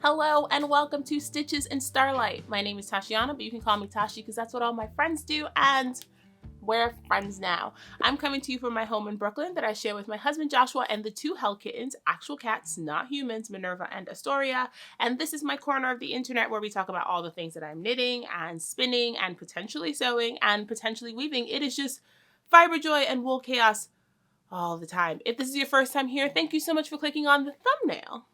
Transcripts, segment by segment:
Hello and welcome to Stitches and Starlight. My name is Tashiana, but you can call me Tashi because that's what all my friends do, and we're friends now. I'm coming to you from my home in Brooklyn that I share with my husband Joshua and the two hell kittens, actual cats, not humans, Minerva and Astoria. And this is my corner of the internet where we talk about all the things that I'm knitting and spinning and potentially sewing and potentially weaving. It is just fiber joy and wool chaos all the time. If this is your first time here, thank you so much for clicking on the thumbnail.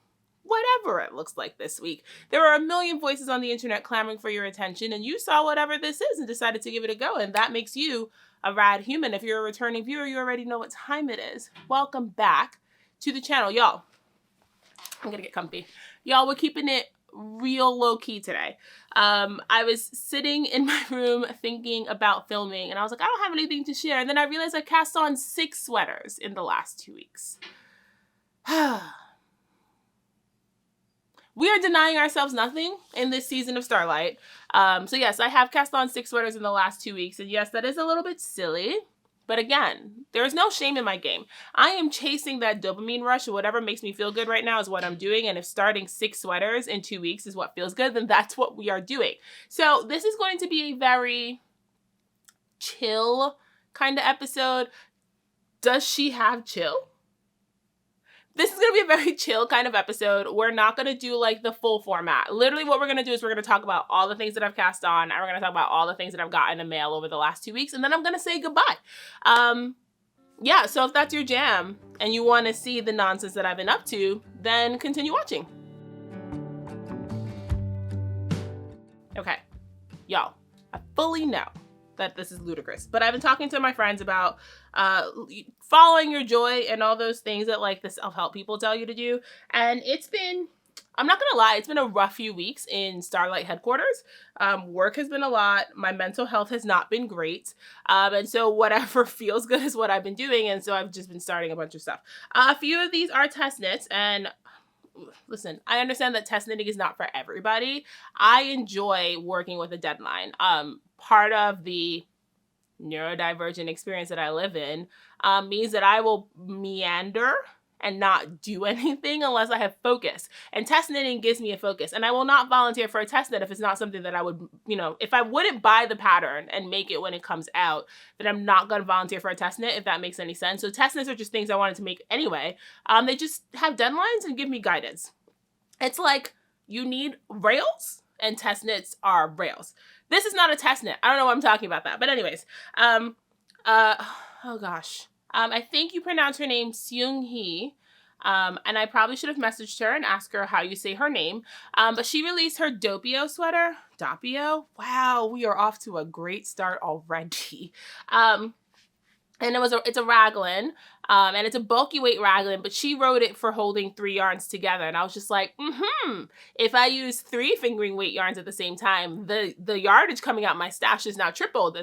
Whatever it looks like this week. There are a million voices on the internet clamoring for your attention, and you saw whatever this is and decided to give it a go, and that makes you a rad human. If you're a returning viewer, you already know what time it is. Welcome back to the channel, y'all. I'm gonna get comfy. Y'all, we're keeping it real low-key today. I was sitting in my room thinking about filming, and I was like, I don't have anything to share, and then I realized I cast on 6 sweaters in the last 2 weeks. We are denying ourselves nothing in this season of Starlight. So yes, I have cast on 6 sweaters in the last 2 weeks. And yes, that is a little bit silly. But again, there is no shame in my game. I am chasing that dopamine rush. Whatever makes me feel good right now is what I'm doing. And if starting 6 sweaters in 2 weeks is what feels good, then that's what we are doing. So this is going to be a very chill kind of episode. Does she have chill? This is going to be a very chill kind of episode. We're not going to do like the full format. Literally what we're going to do is we're going to talk about all the things that I've cast on, and we're going to talk about all the things that I've gotten in the mail over the last 2 weeks, and then I'm going to say goodbye. Yeah, so if that's your jam and you want to see the nonsense that I've been up to, then continue watching. Okay, y'all, I fully know that this is ludicrous, but I've been talking to my friends about following your joy and all those things that like the self-help people tell you to do. And it's been, I'm not gonna lie, it's been a rough few weeks in Starlight headquarters. Work has been a lot. My mental health has not been great. And so whatever feels good is what I've been doing. And so I've just been starting a bunch of stuff. A few of these are test knits, and listen, I understand that test knitting is not for everybody. I enjoy working with a deadline. Part of the neurodivergent experience that I live in means that I will meander and not do anything unless I have focus. And test knitting gives me a focus. And I will not volunteer for a test knit if it's not something that I would, you know, if I wouldn't buy the pattern and make it when it comes out, then I'm not going to volunteer for a test knit, if that makes any sense. So test knits are just things I wanted to make anyway. They just have deadlines and give me guidance. It's like you need rails and test knits are rails. This is not a test knit. I don't know why I'm talking about that. But anyways, oh gosh. I think you pronounce her name Seung Hee. And I probably should have messaged her and asked her how you say her name. But she released her Doppio sweater. Doppio? Wow, we are off to a great start already. And it's a raglan, and it's a bulky weight raglan, but she wrote it for holding 3 yarns together. And I was just like, if I use 3 fingering weight yarns at the same time, the yardage coming out my stash is now tripled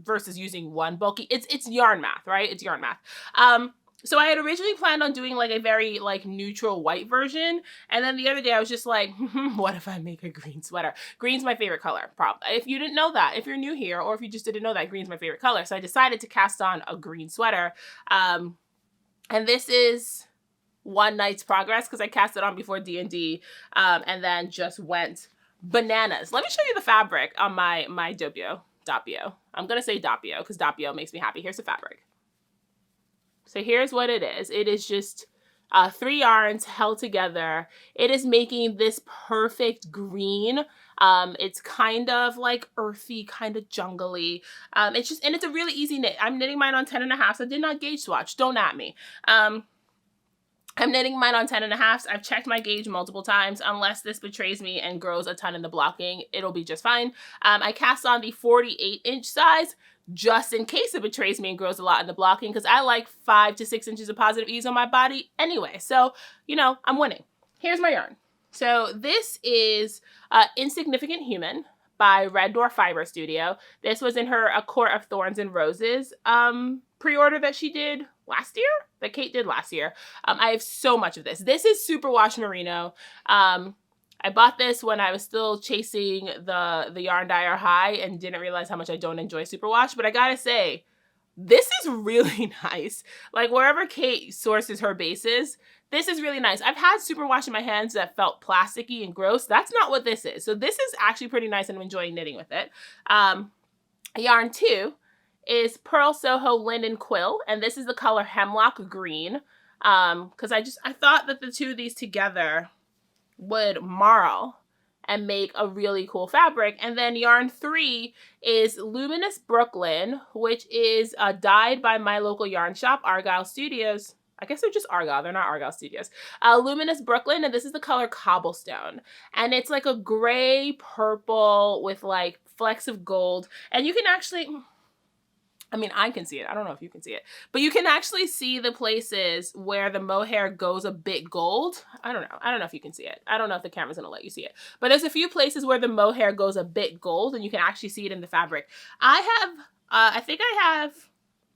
versus using 1 bulky. It's yarn math, right? It's yarn math. So I had originally planned on doing like a very like neutral white version. And then the other day I was just like, what if I make a green sweater? Green's my favorite color. If you didn't know that, if you're new here, or if you just didn't know that, green's my favorite color. So I decided to cast on a green sweater. And this is one night's progress because I cast it on before D&D and then just went bananas. Let me show you the fabric on my Doppio. I'm going to say Doppio because Doppio makes me happy. Here's the fabric. So here's what it is. It is just 3 yarns held together. It is making this perfect green. It's kind of like earthy, kind of jungly. It's just, and it's a really easy knit. I'm knitting mine on 10.5. So I did not gauge swatch. Don't at me. I'm knitting mine on 10.5. I've checked my gauge multiple times. Unless this betrays me and grows a ton in the blocking, it'll be just fine. I cast on the 48-inch size just in case it betrays me and grows a lot in the blocking, because I like 5 to 6 inches of positive ease on my body anyway. So, you know, I'm winning. Here's my yarn. So this is Insignificant Human by Red Door Fiber Studio. This was in her A Court of Thorns and Roses pre-order that she did last year, that Kate did last year. I have so much of this. This is superwash merino. I bought this when I was still chasing the yarn dyer high and didn't realize how much I don't enjoy superwash, but I gotta say, This is really nice. Like wherever Kate sources her bases, this is really nice. I've had superwash in my hands that felt plasticky and gross. That's not what this is. So this is actually pretty nice and I'm enjoying knitting with it. Yarn 2 is Purl Soho Linen Quill, and this is the color Hemlock Green. Because I thought that the two of these together would marl and make a really cool fabric. And then yarn 3 is Luminous Brooklyn, which is dyed by my local yarn shop, Argyle Studios. I guess they're just Argyle, they're not Argyle Studios. Luminous Brooklyn, and this is the color Cobblestone. And it's like a gray purple with like flecks of gold. And you can actually, I mean, I can see it. I don't know if you can see it. But you can actually see the places where the mohair goes a bit gold. I don't know. I don't know if you can see it. I don't know if the camera's going to let you see it. But there's a few places where the mohair goes a bit gold and you can actually see it in the fabric.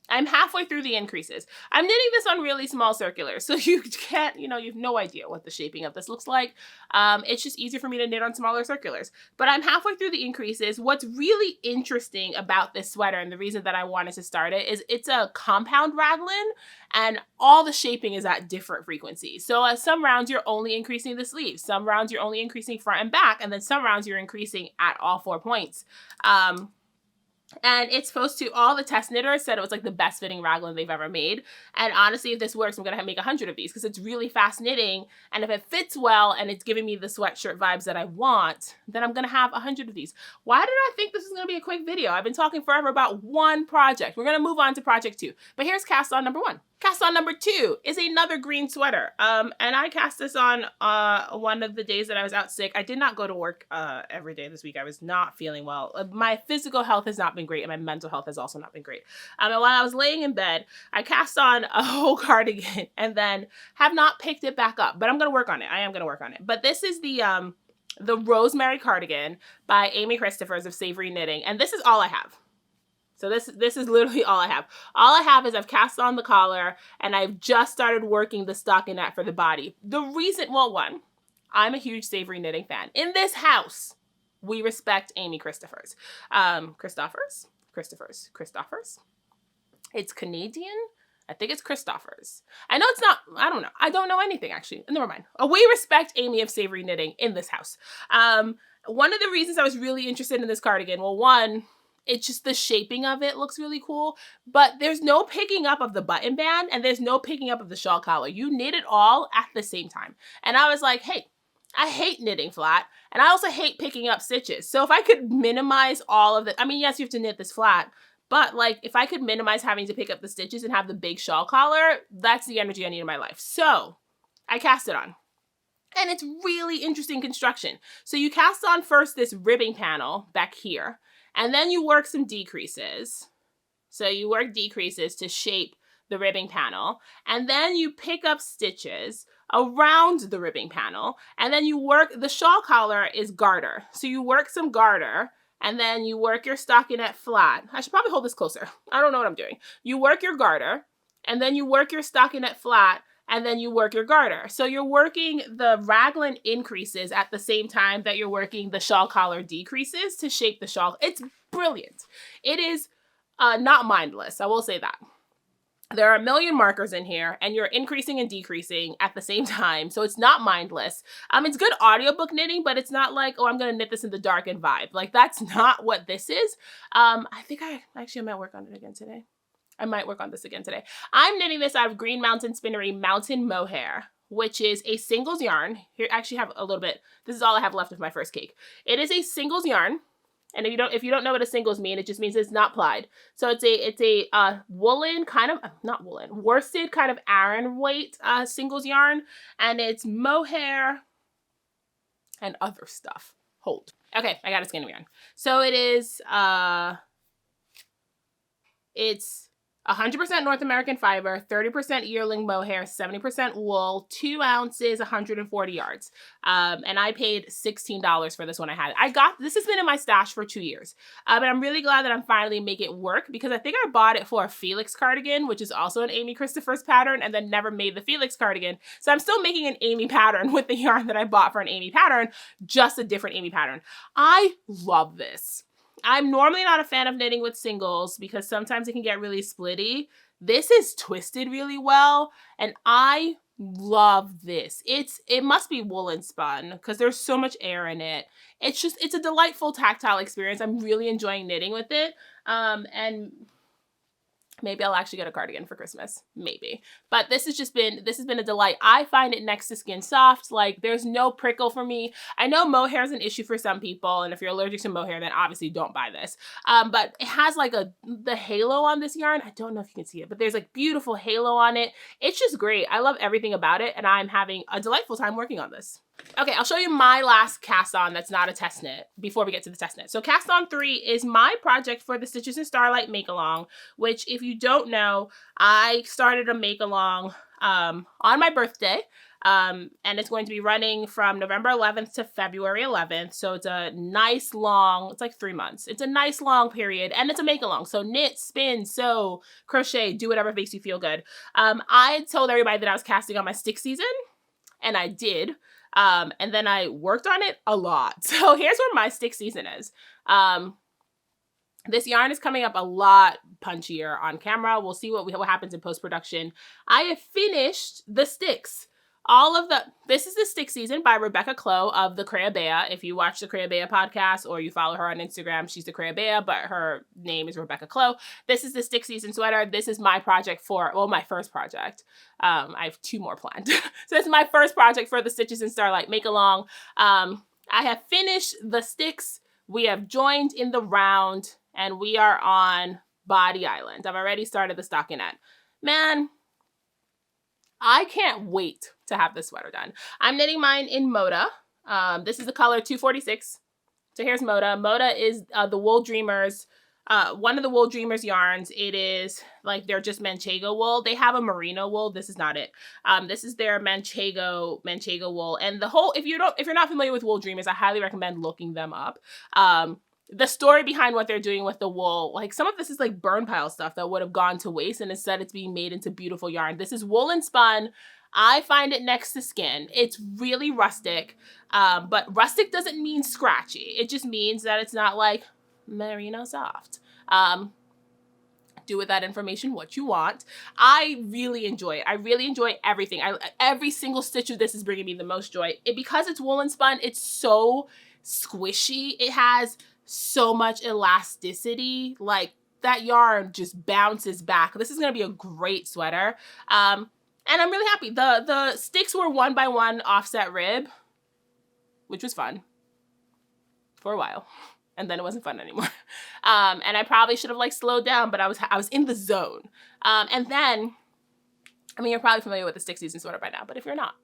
I'm halfway through the increases. I'm knitting this on really small circulars, so you can't, you have no idea what the shaping of this looks like. It's just easier for me to knit on smaller circulars. But I'm halfway through the increases. What's really interesting about this sweater, and the reason that I wanted to start it, is it's a compound raglan, and all the shaping is at different frequencies. So some rounds you're only increasing the sleeves, some rounds you're only increasing front and back, and then some rounds you're increasing at all 4 points. And it's supposed to, all the test knitters said it was like the best fitting raglan they've ever made. And honestly, if this works, I'm going to make 100 of these because it's really fast knitting. And if it fits well and it's giving me the sweatshirt vibes that I want, then I'm going to have 100 of these. Why did I think this was going to be a quick video? I've been talking forever about one project. We're going to move on to project 2. But here's cast-on number 1. Cast-on number 2 is another green sweater. And I cast this on one of the days that I was out sick. I did not go to work every day this week. I was not feeling well. My physical health has not been great, and my mental health has also not been great. And while I was laying in bed, I cast on a whole cardigan and then have not picked it back up. But I'm going to work on it. I am going to work on it. But this is the Rosemary Cardigan by Amy Christophers of Savory Knitting. And this is all I have. So this is literally all I have. All I have is I've cast on the collar and I've just started working the stockinette for the body. The reason, well, one, I'm a huge Savory Knitting fan. In this house, we respect Amy Christophers. Christophers? It's Canadian? I think it's Christophers. I know it's not, I don't know. I don't know anything actually. Never mind. We respect Amy of Savory Knitting in this house. One of the reasons I was really interested in this cardigan, well, one, it's just the shaping of it looks really cool, but there's no picking up of the button band and there's no picking up of the shawl collar. You knit it all at the same time. And I was like, hey, I hate knitting flat and I also hate picking up stitches. So if I could minimize all of it, I mean, yes, you have to knit this flat, but like if I could minimize having to pick up the stitches and have the big shawl collar, that's the energy I need in my life. So I cast it on. And it's really interesting construction. So you cast on first this ribbing panel back here. And then you work some decreases. So you work decreases to shape the ribbing panel. And then you pick up stitches around the ribbing panel. And then you work, the shawl collar is garter. So you work some garter and then you work your stockinette flat. I should probably hold this closer. I don't know what I'm doing. You work your garter and then you work your stockinette flat and then you work your garter. So you're working the raglan increases at the same time that you're working the shawl collar decreases to shape the shawl. It's brilliant. It is not mindless, I will say that. There are a million markers in here and you're increasing and decreasing at the same time. So it's not mindless. It's good audiobook knitting, but it's not like, oh, I'm going to knit this in the dark and vibe. Like that's not what this is. I think I might work on it again today. I might work on this again today. I'm knitting this out of Green Mountain Spinnery Mountain Mohair, which is a singles yarn. Here, I actually have a little bit. This is all I have left of my first cake. It is a singles yarn. And if you don't know what a singles mean, it just means it's not plied. So it's a woolen kind of, not woolen, worsted kind of Aran weight singles yarn. And it's mohair and other stuff. Hold. Okay, I got a skein of yarn. So it is, it's 100% North American fiber, 30% yearling mohair, 70% wool, 2 ounces, 140 yards. And I paid $16 for this one I had. This has been in my stash for 2 years. But I'm really glad that I'm finally making it work because I think I bought it for a Felix cardigan, which is also an Amy Christophers pattern, and then never made the Felix cardigan. So I'm still making an Amy pattern with the yarn that I bought for an Amy pattern, just a different Amy pattern. I love this. I'm normally not a fan of knitting with singles because sometimes it can get really splitty. This is twisted really well, and I love this. It must be woolen spun because there's so much air in it. It's a delightful tactile experience. I'm really enjoying knitting with it. And maybe I'll actually get a cardigan for Christmas. Maybe. But this has been a delight. I find it next to skin soft. Like, there's no prickle for me. I know mohair is an issue for some people, and if you're allergic to mohair, then obviously don't buy this. But it has like the halo on this yarn. I don't know if you can see it, but there's like beautiful halo on it. It's just great. I love everything about it, and I'm having a delightful time working on this. Okay, I'll show you my last cast-on that's not a test knit before we get to the test knit. So Cast-on 3 is my project for the Stitches and Starlight make-along, which if you don't know, I started a make-along on my birthday, and it's going to be running from November 11th to February 11th. So it's a nice long, it's like 3 months. It's a nice long period, and it's a make-along. So knit, spin, sew, crochet, do whatever makes you feel good. I told everybody that I was casting on my stick season, and I did. And then I worked on it a lot. So here's where my stick season is. This yarn is coming up a lot punchier on camera. We'll see what happens in post-production. I have finished the sticks. This is the stick season by Rebecca Clow of the Creabea. If you watch the Creabea podcast or you follow her on Instagram, she's the Creabea, but her name is Rebecca Clow. This is the stick season sweater. This is my project my first project. I have 2 more planned. So this is my first project for the Stitches and Starlight make-along. I have finished the sticks. We have joined in the round, and we are on Body Island. I've already started the stockinette. Man, I can't wait to have this sweater done. I'm knitting mine in Mota. This is the color 246. So here's Mota. Mota is the Wooldreamers, one of the Wooldreamers yarns. It is like they're just Manchego wool. They have a Merino wool. This is not it. This is their Manchego wool. And the whole, if you're not familiar with Wooldreamers, I highly recommend looking them up. The story behind what they're doing with the wool, like some of this is like burn pile stuff that would have gone to waste, and instead it's being made into beautiful yarn. This is woolen spun. I find it next to skin. It's really rustic, but rustic doesn't mean scratchy. It just means that it's not like Merino soft. Do with that information what you want. I really enjoy it. I really enjoy everything. Every single stitch of this is bringing me the most joy. Because it's woolen spun, it's so squishy. It has so much elasticity. Like, that yarn just bounces back. This is going to be a great sweater. And I'm really happy. The sticks were 1x1 offset rib, which was fun for a while. And then it wasn't fun anymore. And I probably should have like slowed down, but I was in the zone. And then, I mean, you're probably familiar with the stick season sweater by now, but if you're not,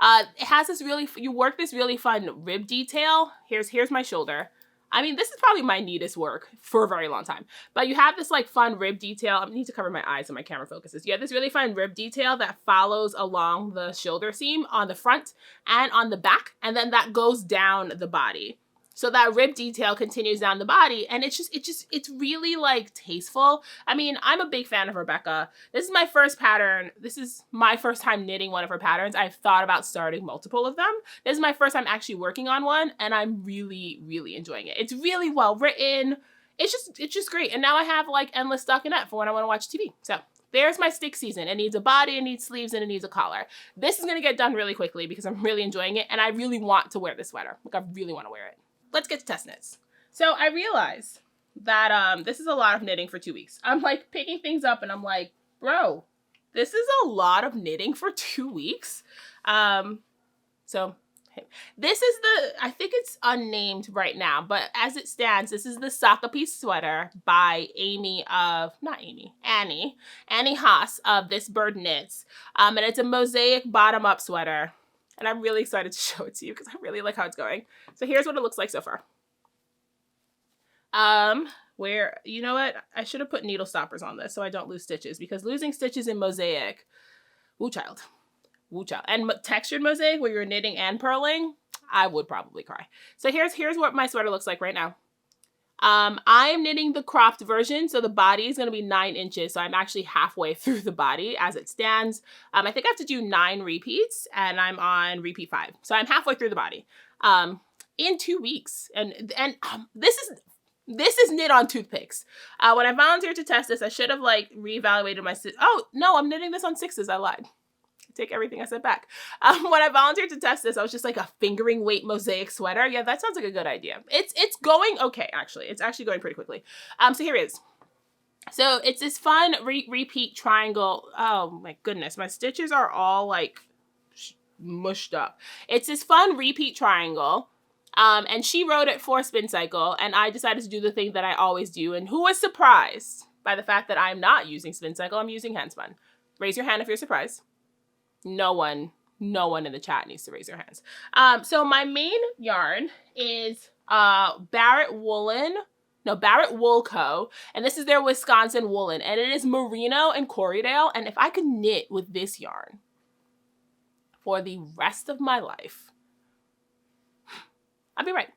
it has this you work this really fun rib detail. Here's my shoulder. I mean, this is probably my neatest work for a very long time. But you have this like fun rib detail. I need to cover my eyes so my camera focuses. You have this really fun rib detail that follows along the shoulder seam on the front and on the back. And then that goes down the body. So that rib detail continues down the body, and it's really like tasteful. I mean, I'm a big fan of Rebecca. This is my first pattern. This is my first time knitting one of her patterns. I've thought about starting multiple of them. This is my first time actually working on one, and I'm really, really enjoying it. It's really well written. It's just great. And now I have like endless stockinette for when I want to watch TV. So there's my stick season. It needs a body, it needs sleeves, and it needs a collar. This is gonna get done really quickly because I'm really enjoying it, and I really want to wear this sweater. Like, I really want to wear it. Let's get to test knits. So I realized that this is a lot of knitting for 2 weeks. I'm like picking things up and I'm like, bro, this is a lot of knitting for 2 weeks. So this is I think it's unnamed right now, but as it stands, this is the Soka'Pii sweater by Annie Haas of This Bird Knits. And it's a mosaic bottom-up sweater. And I'm really excited to show it to you because I really like how it's going. So here's what it looks like so far. You know what? I should have put needle stoppers on this so I don't lose stitches, because losing stitches in mosaic, woo child. And textured mosaic where you're knitting and purling, I would probably cry. So here's what my sweater looks like right now. I am knitting the cropped version, so the body is going to be 9 inches, so I'm actually halfway through the body as it stands. I think I have to do 9 repeats, and I'm on repeat 5, so I'm halfway through the body in 2 weeks. And this is This is knit on toothpicks. When I volunteered to test this, I should have like reevaluated my, oh no, I'm knitting this on 6s. I lied. Take everything I said back. When I volunteered to test this, I was just like a fingering weight mosaic sweater. Yeah, that sounds like a good idea. It's going okay, actually. It's actually going pretty quickly. So here it is. So it's this fun repeat triangle. Oh my goodness, my stitches are all like mushed up. It's this fun repeat triangle. And she wrote it for Spin Cycle, and I decided to do the thing that I always do. And who was surprised by the fact that I'm not using Spin Cycle? I'm using Handspun. Raise your hand if you're surprised. No one in the chat needs to raise their hands. So my main yarn is Barrett Wool Co. And this is their Wisconsin woolen. And it is Merino and Corriedale. And if I could knit with this yarn for the rest of my life, I'll be right.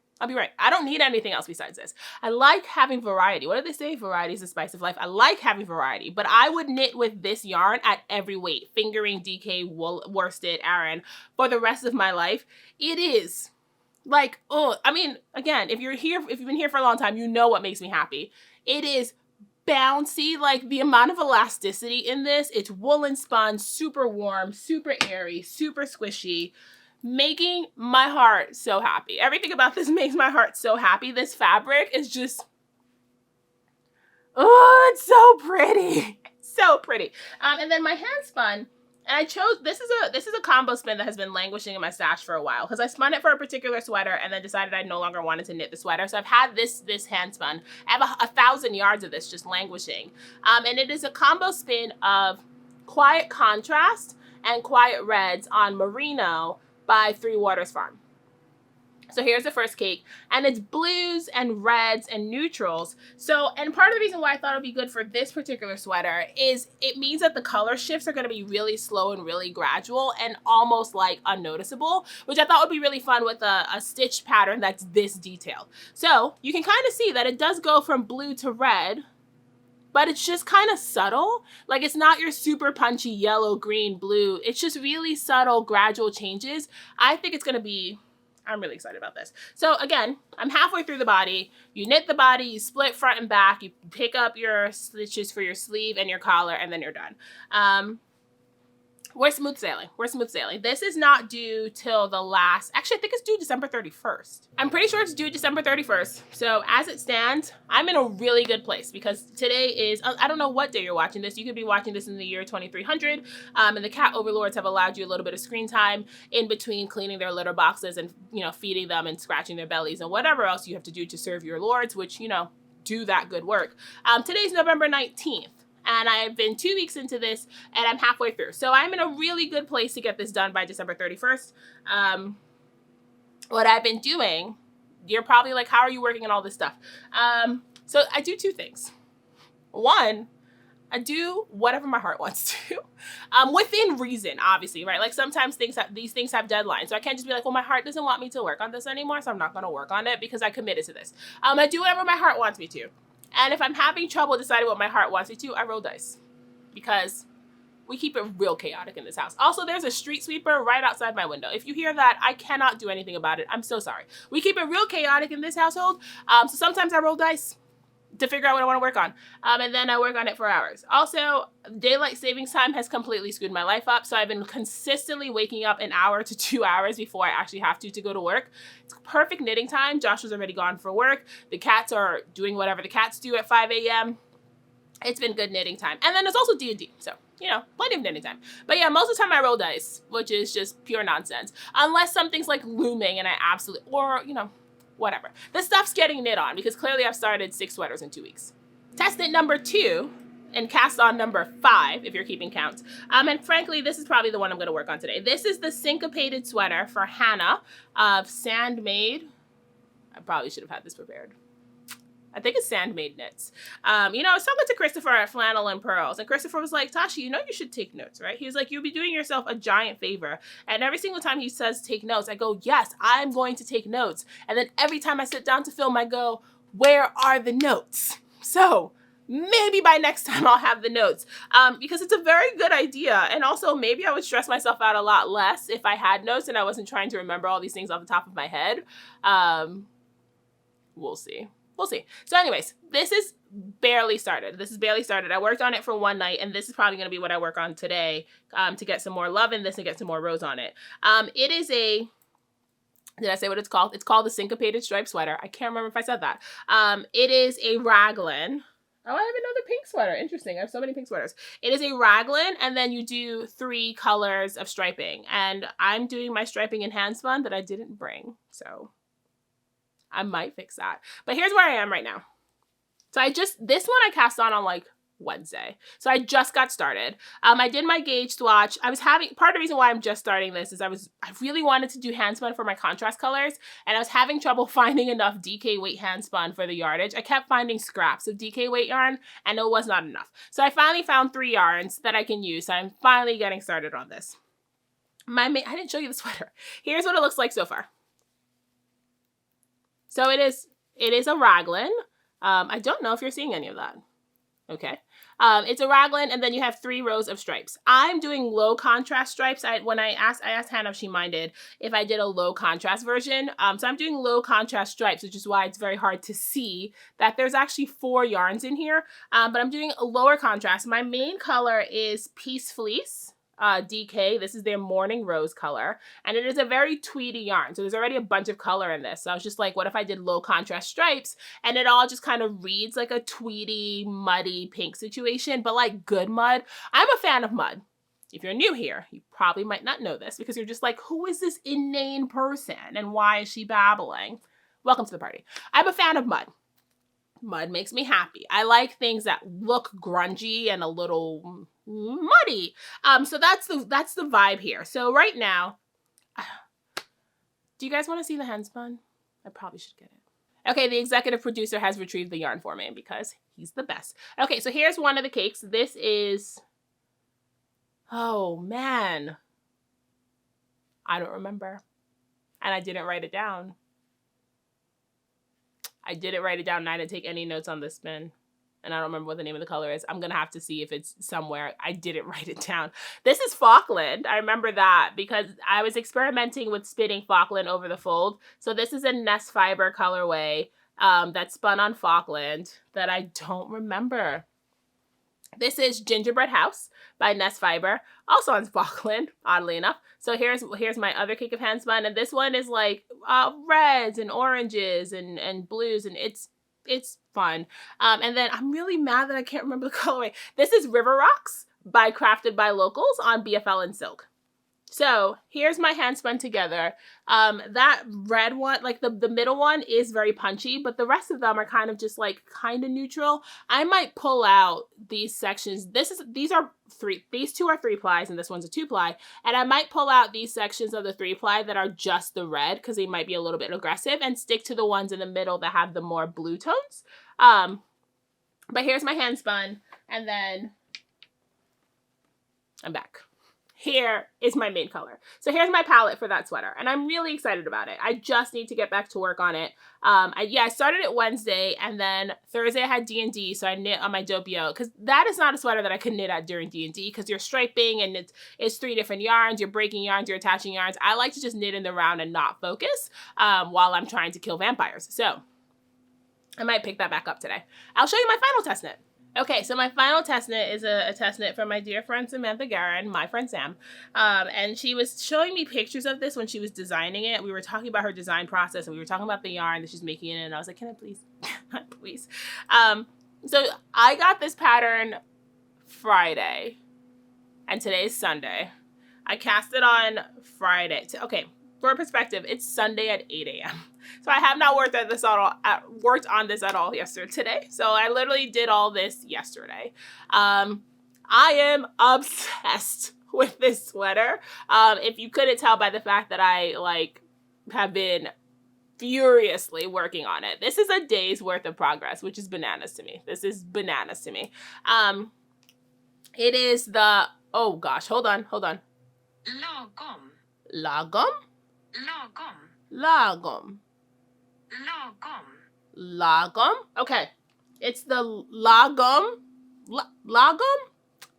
I don't need anything else besides this. I like having variety. What do they say? Variety is the spice of life. I like having variety, but I would knit with this yarn at every weight. Fingering, DK, worsted, Aran, for the rest of my life. It is like, oh, I mean, again, if you've been here for a long time, you know what makes me happy. It is bouncy, like the amount of elasticity in this. It's woolen spun, super warm, super airy, super squishy. Making my heart so happy. Everything about this makes my heart so happy. This fabric is just, oh, it's so pretty. So pretty. And then my Handspun, and I chose, this is a combo spin that has been languishing in my stash for a while because I spun it for a particular sweater and then decided I no longer wanted to knit the sweater. So I've had this Handspun. I have 1,000 yards of this just languishing. And it is a combo spin of Quiet Contrast and Quiet Reds on Merino by Three Waters Farm. So here's the first cake, and it's blues and reds and neutrals. So, and part of the reason why I thought it would be good for this particular sweater is it means that the color shifts are going to be really slow and really gradual and almost like unnoticeable, which I thought would be really fun with a stitch pattern that's this detailed. So you can kind of see that it does go from blue to red, but it's just kind of subtle. Like it's not your super punchy yellow, green, blue. It's just really subtle, gradual changes. I think it's going to be, I'm really excited about this. So again, I'm halfway through the body. You knit the body, you split front and back, you pick up your stitches for your sleeve and your collar, and then you're done. We're smooth sailing. We're smooth sailing. This is not due till the last, actually I think it's due December 31st. I'm pretty sure it's due December 31st. So as it stands, I'm in a really good place because today is, I don't know what day you're watching this. You could be watching this in the year 2300. And the cat overlords have allowed you a little bit of screen time in between cleaning their litter boxes and, you know, feeding them and scratching their bellies and whatever else you have to do to serve your lords, which, you know, do that good work. Today's November 19th. And I've been 2 weeks into this and I'm halfway through. So I'm in a really good place to get this done by December 31st. What I've been doing, you're probably like, how are you working on all this stuff? So I do two things. One, I do whatever my heart wants to, within reason, obviously, right? Like sometimes these things have deadlines. So I can't just be like, well, my heart doesn't want me to work on this anymore, so I'm not going to work on it because I committed to this. I do whatever my heart wants me to. And if I'm having trouble deciding what my heart wants me to, I roll dice because we keep it real chaotic in this house. Also, there's a street sweeper right outside my window. If you hear that, I cannot do anything about it. I'm so sorry. We keep it real chaotic in this household. So sometimes I roll dice to figure out what I want to work on. And then I work on it for hours. Also, daylight savings time has completely screwed my life up. So I've been consistently waking up an hour to 2 hours before I actually have to go to work. It's perfect knitting time. Josh was already gone for work. The cats are doing whatever the cats do at 5 a.m. It's been good knitting time. And then there's also D&D. So, you know, plenty of knitting time. But yeah, most of the time I roll dice, which is just pure nonsense. Unless something's like looming and I absolutely, or, you know, whatever. This stuff's getting knit on because clearly I've started 6 sweaters in 2 weeks. Test knit number 2 and cast on number 5 if you're keeping count. And frankly, this is probably the one I'm going to work on today. This is the Syncopated sweater for Hannah of Sandmade. I probably should have had this prepared. I think it's Sandmade Knits. You know, I was talking to Christopher at Flannel and Pearls, and Christopher was like, Tashi, you know you should take notes, right? He was like, you'll be doing yourself a giant favor. And every single time he says take notes, I go, yes, I'm going to take notes. And then every time I sit down to film, I go, where are the notes? So maybe by next time I'll have the notes because it's a very good idea. And also maybe I would stress myself out a lot less if I had notes and I wasn't trying to remember all these things off the top of my head. We'll see. we'll see. So anyways, this is barely started. I worked on it for one night, and this is probably going to be what I work on today to get some more love in this and get some more rose on it. It is a, did I say what it's called? It's called the Syncopated Striped Sweater. I can't remember if I said that. It is a raglan. Oh, I have another pink sweater. Interesting. I have so many pink sweaters. It is a raglan, and then you do 3 colors of striping. And I'm doing my striping in handspun that I didn't bring. So I might fix that. But here's where I am right now. So this one I cast on like Wednesday. So I just got started. I did my gauge swatch. Part of the reason why I'm just starting this is I really wanted to do handspun for my contrast colors, and I was having trouble finding enough DK weight handspun for the yardage. I kept finding scraps of DK weight yarn, and it was not enough. So I finally found 3 yarns that I can use. So I'm finally getting started on this. I didn't show you the sweater. Here's what it looks like so far. So it is a raglan. I don't know if you're seeing any of that. Okay. It's a raglan, and then you have 3 rows of stripes. I'm doing low contrast stripes. I asked Hannah if she minded if I did a low contrast version. So I'm doing low contrast stripes, which is why it's very hard to see that there's actually 4 yarns in here. But I'm doing a lower contrast. My main color is Peace Fleece. DK. This is their Mourning Rose color, and it is a very tweedy yarn. So there's already a bunch of color in this. So I was just like, what if I did low contrast stripes and it all just kind of reads like a tweedy, muddy pink situation, but like good mud. I'm a fan of mud. If you're new here, you probably might not know this because you're just like, who is this inane person and why is she babbling? Welcome to the party. I'm a fan of mud. Mud makes me happy. I like things that look grungy and a little muddy. So that's the vibe here. So right now, do you guys want to see the handspun? I probably should get it. Okay, the executive producer has retrieved the yarn for me because he's the best. Okay, so here's one of the cakes. This is, oh man, I don't remember. And I didn't write it down. I didn't write it down, and I didn't take any notes on this spin. And I don't remember what the name of the color is. I'm going to have to see if it's somewhere. I didn't write it down. This is Falkland. I remember that because I was experimenting with spinning Falkland over the fold. So this is a Nest Fiber colorway that's spun on Falkland that I don't remember. This is Gingerbread House by Nest Fiber, also on Falkland, oddly enough. So here's my other cake of handspun, and this one is like reds and oranges and blues, and it's fun. And then I'm really mad that I can't remember the colorway. This is River Rocks by Crafted by Locals on BFL and Silk. So here's my handspun together. That red one, like the middle one is very punchy, but the rest of them are kind of just like kind of neutral. I might pull out these sections. These two are 3-plies and this one's a 2-ply. And I might pull out these sections of the 3-ply that are just the red because they might be a little bit aggressive and stick to the ones in the middle that have the more blue tones. But here's my handspun, and then I'm back. Here is my main color. So here's my palette for that sweater, and I'm really excited about it. I just need to get back to work on it. I started it Wednesday, and then Thursday I had D&D, so I knit on my Doppio, because that is not a sweater that I could knit at during D&D, because you're striping, and it's 3 different yarns, you're breaking yarns, you're attaching yarns. I like to just knit in the round and not focus while I'm trying to kill vampires. So I might pick that back up today. I'll show you my final test knit. Okay, so my final test knit is a test knit from my dear friend Samantha Garin, my friend Sam. And she was showing me pictures of this when she was designing it. We were talking about her design process, and we were talking about the yarn that she's making it, and I was like, can I please? Please. So I got this pattern Friday, and today's Sunday. I cast it on Friday. Okay, for perspective, it's Sunday at 8 a.m. So I have not worked on this at all today. So I literally did all this yesterday. I am obsessed with this sweater. If you couldn't tell by the fact that I have been furiously working on it. This is a day's worth of progress, which is bananas to me. This is bananas to me. It is the, oh gosh, hold on. Lagom. Lagom? Lagom. Lagom. Lagom. Lagom? Okay. It's the Lagom? Lagom?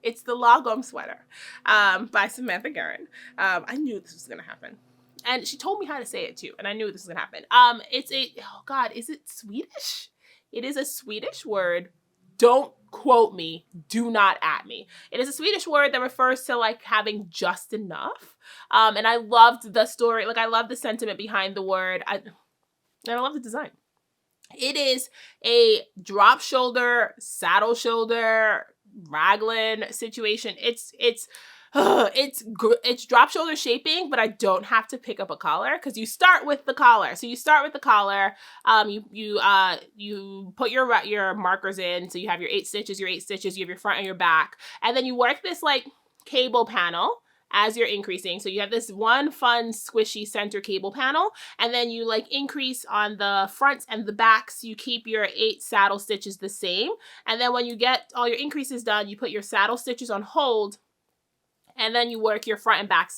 It's the Lagom Sweater by Samantha Garin. I knew this was going to happen. And she told me how to say it too, and I knew this was going to happen. It's a, oh God, is it Swedish? It is a Swedish word. Don't quote me. Do not at me. It is a Swedish word that refers to like having just enough. And I loved the story. Like I love the sentiment behind the word. And I love the design. It is a drop shoulder, saddle shoulder, raglan situation. It's drop shoulder shaping, but I don't have to pick up a collar because you start with the collar. So you start with the collar. You put your markers in. So you have your 8 stitches. You have your front and your back, and then you work this like cable panel as you're increasing. So you have this one fun squishy center cable panel, and then you like increase on the fronts and the backs. You keep your 8 saddle stitches the same. And then when you get all your increases done, you put your saddle stitches on hold, and then you work your front and back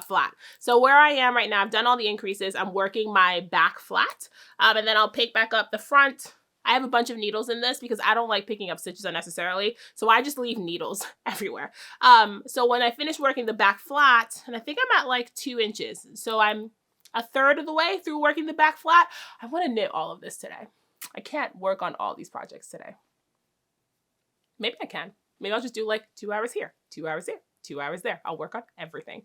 flat. So where I am right now, I've done all the increases. I'm working my back flat, and then I'll pick back up the front. I have a bunch of needles in this because I don't like picking up stitches unnecessarily, so I just leave needles everywhere. So when I finish working the back flat, and I think I'm at like 2 inches, so I'm a third of the way through working the back flat, I want to knit all of this today. I can't work on all these projects today. Maybe I can. Maybe I'll just do like 2 hours here, 2 hours there, 2 hours there. I'll work on everything.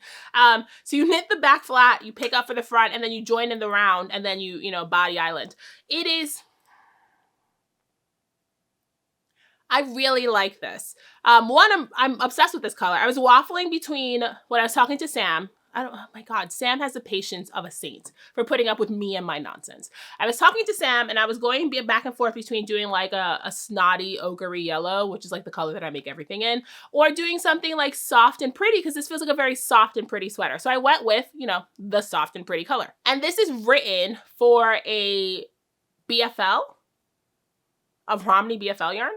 So you knit the back flat, you pick up for the front, and then you join in the round, and then you body island. It is... I really like this. One, I'm obsessed with this color. I was waffling between when I was talking to Sam. Oh my God, Sam has the patience of a saint for putting up with me and my nonsense. I was talking to Sam and I was going back and forth between doing like a snotty ochre yellow, which is like the color that I make everything in, or doing something like soft and pretty, because this feels like a very soft and pretty sweater. So I went with, the soft and pretty color. And this is written for a BFL, a Romney BFL yarn.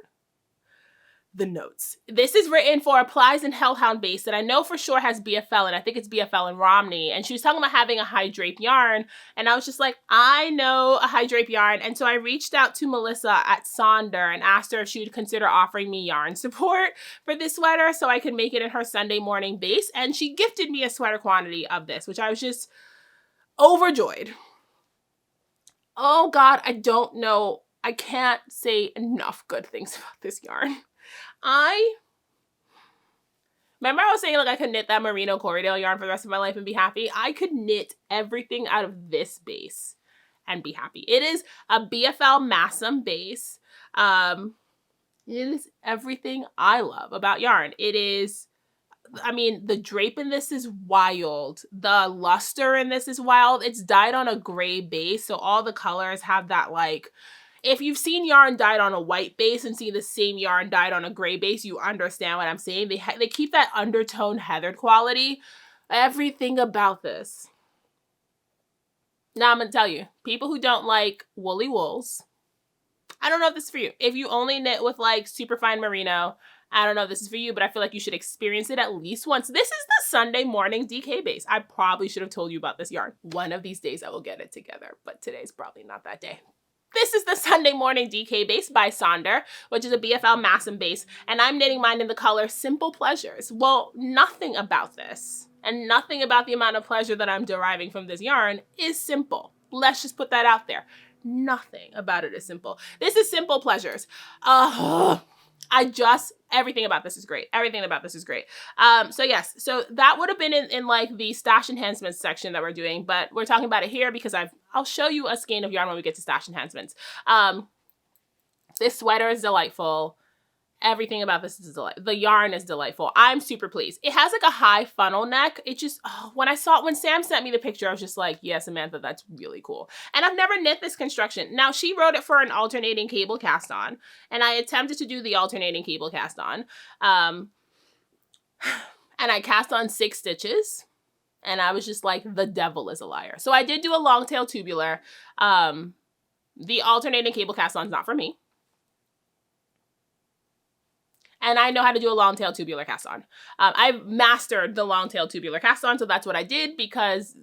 The notes. This is written for a Plies and Hellhound base that I know for sure has BFL, and I think it's BFL and Romney. And she was talking about having a high drape yarn, and I was just like, I know a high drape yarn. And so I reached out to Melissa at Sonder and asked her if she would consider offering me yarn support for this sweater so I could make it in her Sunday morning base. And she gifted me a sweater quantity of this, which I was just overjoyed. Oh God, I don't know. I can't say enough good things about this yarn. Remember I was saying like I could knit that Merino Corriedale yarn for the rest of my life and be happy? I could knit everything out of this base and be happy. It is a BFL Massam base. It is everything I love about yarn. It is, the drape in this is wild. The luster in this is wild. It's dyed on a gray base, so all the colors have that like... If you've seen yarn dyed on a white base and seen the same yarn dyed on a gray base, you understand what I'm saying. They keep that undertone heathered quality. Everything about this. Now I'm going to tell you, people who don't like woolly wools, I don't know if this is for you. If you only knit with like super fine merino, I don't know if this is for you, but I feel like you should experience it at least once. This is the Sunday morning DK base. I probably should have told you about this yarn. One of these days I will get it together, but today's probably not that day. This is the Sunday Morning DK base by Sonder, which is a BFL Massam base, and I'm knitting mine in the color Simple Pleasures. Well, nothing about this, and nothing about the amount of pleasure that I'm deriving from this yarn is simple. Let's just put that out there. Nothing about it is simple. This is Simple Pleasures. Everything about this is great. Everything about this is great. So yes, so that would have been in like the stash enhancements section that we're doing, but we're talking about it here because I'll show you a skein of yarn when we get to stash enhancements. This sweater is delightful. Everything about this is delightful. The yarn is delightful. I'm super pleased. It has like a high funnel neck. It just, when Sam sent me the picture, I was just like, yeah, Samantha, that's really cool. And I've never knit this construction. Now she wrote it for an alternating cable cast on, and I attempted to do the alternating cable cast on. And I cast on 6 stitches, and I was just like, the devil is a liar. So I did do a long tail tubular. The alternating cable cast on is not for me. And I know how to do a long tail tubular cast on. I've mastered the long tail tubular cast on, so that's what I did because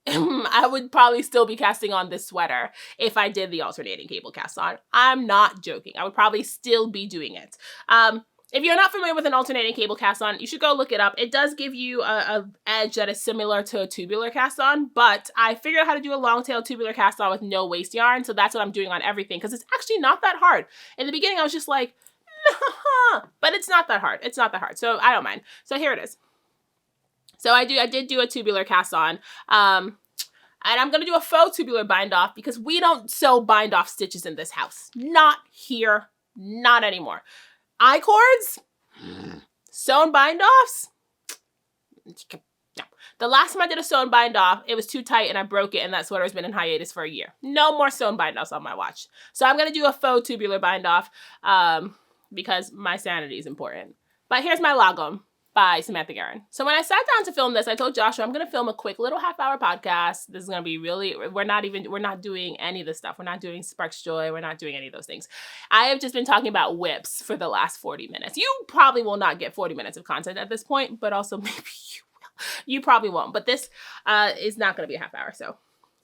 I would probably still be casting on this sweater if I did the alternating cable cast on. I'm not joking. I would probably still be doing it. If you're not familiar with an alternating cable cast-on, you should go look it up. It does give you a edge that is similar to a tubular cast-on, but I figured out how to do a long tail tubular cast-on with no waste yarn, so that's what I'm doing on everything, because it's actually not that hard. In the beginning, I was just like, nah, but it's not that hard. It's not that hard, so I don't mind. So here it is. So I did do a tubular cast-on, and I'm going to do a faux tubular bind-off because we don't sew bind-off stitches in this house. Not here, not anymore. I-cords? Sewn bind-offs? No. The last time I did a sewn bind-off, it was too tight and I broke it, and that sweater has been in hiatus for a year. No more sewn bind-offs on my watch. So I'm going to do a faux tubular bind-off because my sanity is important. But here's my Lagom by Samantha Guerin. So when I sat down to film this, I told Joshua I'm going to film a quick little half-hour podcast. This is going to be really, we're not doing any of this stuff. We're not doing Sparks Joy. We're not doing any of those things. I have just been talking about whips for the last 40 minutes. You probably will not get 40 minutes of content at this point, but also maybe you will. You probably won't, but this is not going to be a half hour. So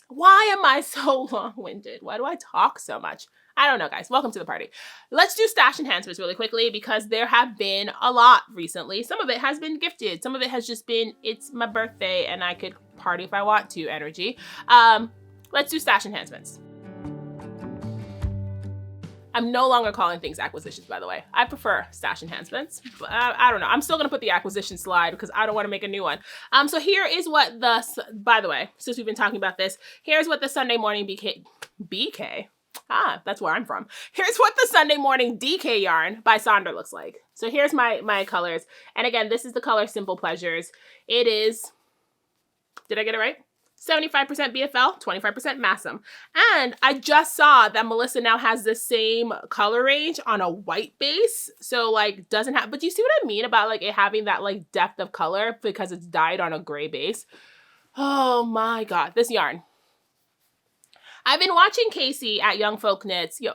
why am I so long-winded? Why do I talk so much? I don't know, guys. Welcome to the party. Let's do stash enhancements really quickly because there have been a lot recently. Some of it has been gifted. Some of it has just been, it's my birthday and I could party if I want to energy. Let's do stash enhancements. I'm no longer calling things acquisitions, by the way. I prefer stash enhancements. But, I don't know. I'm still going to put the acquisition slide because I don't want to make a new one. So here is what by the way, since we've been talking about this, here's what the Sunday morning BK? Ah, that's where I'm from. Here's what the Sunday morning DK yarn by Sonder looks like. So here's my colors. And again, this is the color Simple Pleasures. It is, did I get it right? 75% BFL, 25% Massam. And I just saw that Melissa now has the same color range on a white base. So like doesn't have, but do you see what I mean about like it having that like depth of color because it's dyed on a gray base? Oh my God, this yarn. I've been watching Casey at Young Folk Knits. We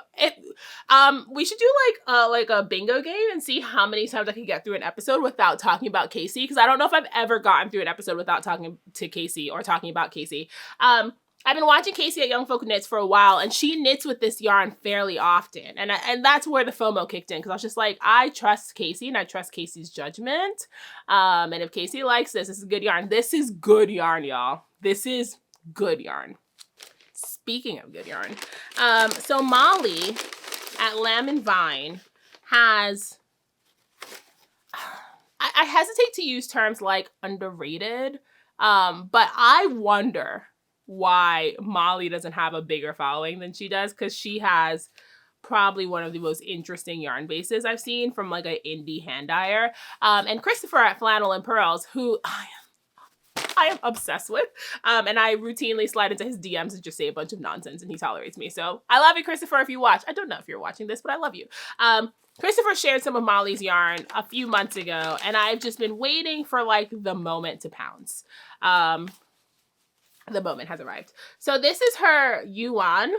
should do like a bingo game and see how many times I can get through an episode without talking about Casey, because I don't know if I've ever gotten through an episode without talking to Casey or talking about Casey. I've been watching Casey at Young Folk Knits for a while, and she knits with this yarn fairly often, and that's where the FOMO kicked in, because I was just like, I trust Casey and I trust Casey's judgment. And if Casey likes this is good yarn. This is good yarn, y'all. This is good yarn. Speaking of good yarn, so Molly at Lamb and Vine has, I hesitate to use terms like underrated, but I wonder why Molly doesn't have a bigger following than she does, because she has probably one of the most interesting yarn bases I've seen from like an indie hand dyer. And Christopher at Flannel and Pearls, who I am obsessed with. And I routinely slide into his DMs and just say a bunch of nonsense, and he tolerates me. So I love you, Christopher, if you watch. I don't know if you're watching this, but I love you. Christopher shared some of Molly's yarn a few months ago, and I've just been waiting for like the moment to pounce. The moment has arrived. So this is her Yuan.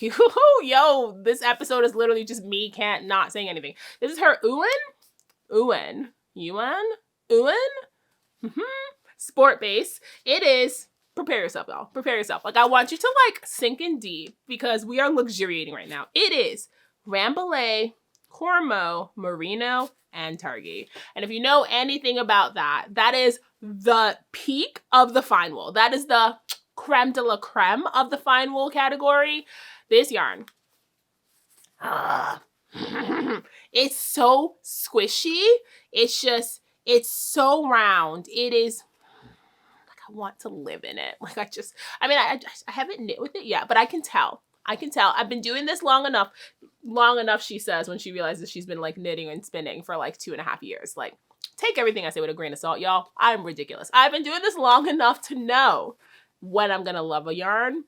Yo, this episode is literally just me can't not saying anything. This is her Yuan. Sport base. It is, prepare yourself, y'all. Prepare yourself. Like, I want you to like sink in deep because we are luxuriating right now. It is Rambouillet, Cormo, Merino, and Tazhi. And if you know anything about that, that is the peak of the fine wool. That is the creme de la creme of the fine wool category. This yarn. It's so squishy. It's just, it's so round. It is, like, I want to live in it. Like, I haven't knit with it yet, but I can tell. I've been doing this long enough, she says, when she realizes she's been like knitting and spinning for like 2.5 years. Like, take everything I say with a grain of salt, y'all. I'm ridiculous. I've been doing this long enough to know when I'm gonna love a yarn.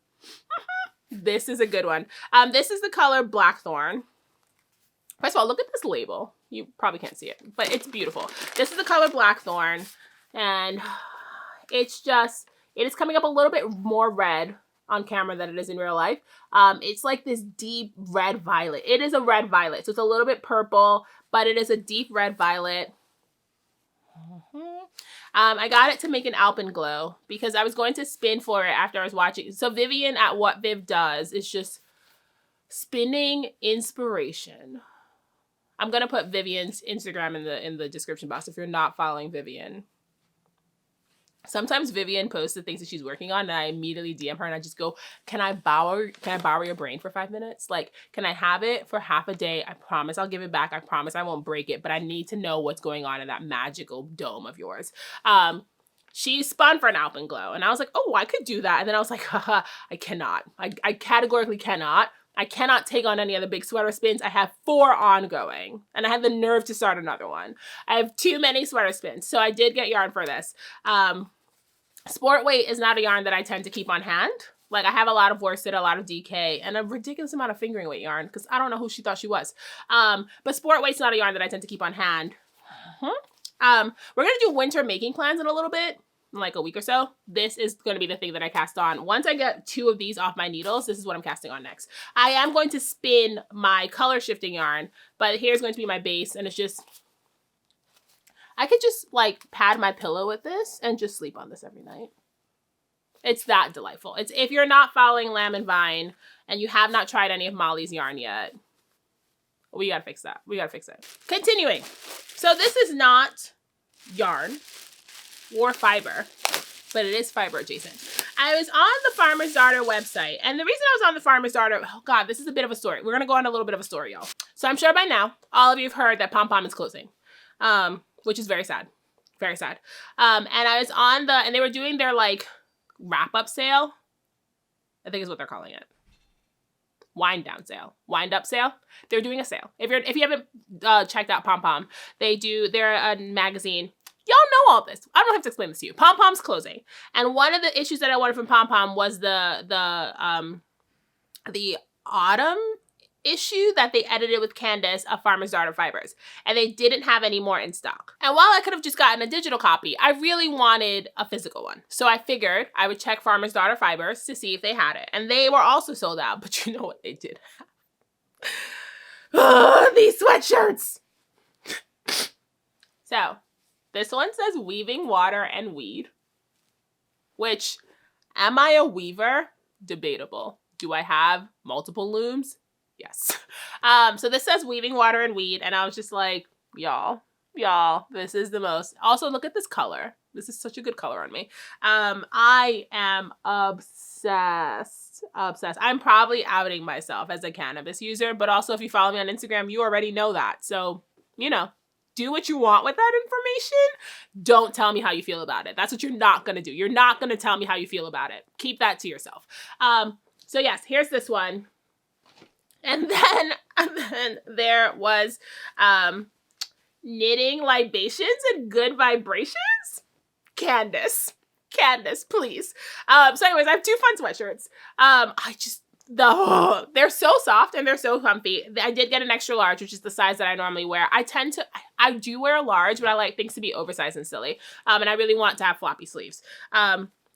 This is a good one. This is the color Blackthorn. First of all, look at this label. You probably can't see it, but it's beautiful. This is the color Blackthorn, and it's just, it is coming up a little bit more red on camera than it is in real life. It's like this deep red violet. It is a red violet, so it's a little bit purple, but it is a deep red violet. I got it to make an alpenglow because I was going to spin for it after I was watching. So Vivian at What Viv Does is just spinning inspiration. I'm going to put Vivian's Instagram in the description box if you're not following Vivian. Sometimes Vivian posts the things that she's working on and I immediately DM her and I just go, can I borrow your brain for 5 minutes? Like, can I have it for half a day? I promise I'll give it back. I promise I won't break it, but I need to know what's going on in that magical dome of yours. She spun for an Alpenglow and I was like, oh, I could do that. And then I was like, haha, I cannot. I categorically cannot. I cannot take on any other big sweater spins. I have 4 ongoing and I had the nerve to start another one. I have too many sweater spins. So I did get yarn for this. Sport weight is not a yarn that I tend to keep on hand. Like I have a lot of worsted, a lot of DK, and a ridiculous amount of fingering weight yarn because I don't know who she thought she was. But sport weight's not a yarn that I tend to keep on hand. We're going to do winter making plans in a little bit, in like a week or so. This is going to be the thing that I cast on. Once I get 2 of these off my needles, this is what I'm casting on next. I am going to spin my color shifting yarn, but here's going to be my base, and it's just... I could just like pad my pillow with this and just sleep on this every night. It's that delightful. It's if you're not following Lamb and Vine and you have not tried any of Molly's yarn yet, we gotta fix that. We gotta fix it. Continuing. So this is not yarn or fiber, but it is fiber adjacent. I was on the Farmer's Daughter website, and the reason I was on the Farmer's Daughter, oh God, this is a bit of a story. We're gonna go on a little bit of a story, y'all. So I'm sure by now, all of you have heard that Pom Pom is closing. Which is very sad. Very sad. And I was on and they were doing their like wrap-up sale. I think is what they're calling it. Wind down sale. Wind up sale. They're doing a sale. If you haven't checked out Pom Pom, they're a magazine. Y'all know all this. I don't have to explain this to you. Pom Pom's closing. And one of the issues that I wanted from Pom Pom was the autumn issue that they edited with Candace of Farmer's Daughter Fibers, and they didn't have any more in stock. And while I could have just gotten a digital copy, I really wanted a physical one. So I figured I would check Farmer's Daughter Fibers to see if they had it. And they were also sold out, but you know what they did have? These sweatshirts! So, this one says weaving, water, and weed. Which, am I a weaver? Debatable. Do I have multiple looms? Yes. So this says weaving, water, and weed. And I was just like, y'all, this is the most. Also, look at this color. This is such a good color on me. I am obsessed. I'm probably outing myself as a cannabis user, but also if you follow me on Instagram, you already know that. So, you know, do what you want with that information. Don't tell me how you feel about it. That's what you're not going to do. You're not going to tell me how you feel about it. Keep that to yourself. So yes, here's this one. And then there was knitting libations and good vibrations. Candace, please. So anyways, I have 2 fun sweatshirts. They're so soft and they're so comfy. I did get an extra large, which is the size that I normally wear. I do wear a large, but I like things to be oversized and silly. And I really want to have floppy sleeves.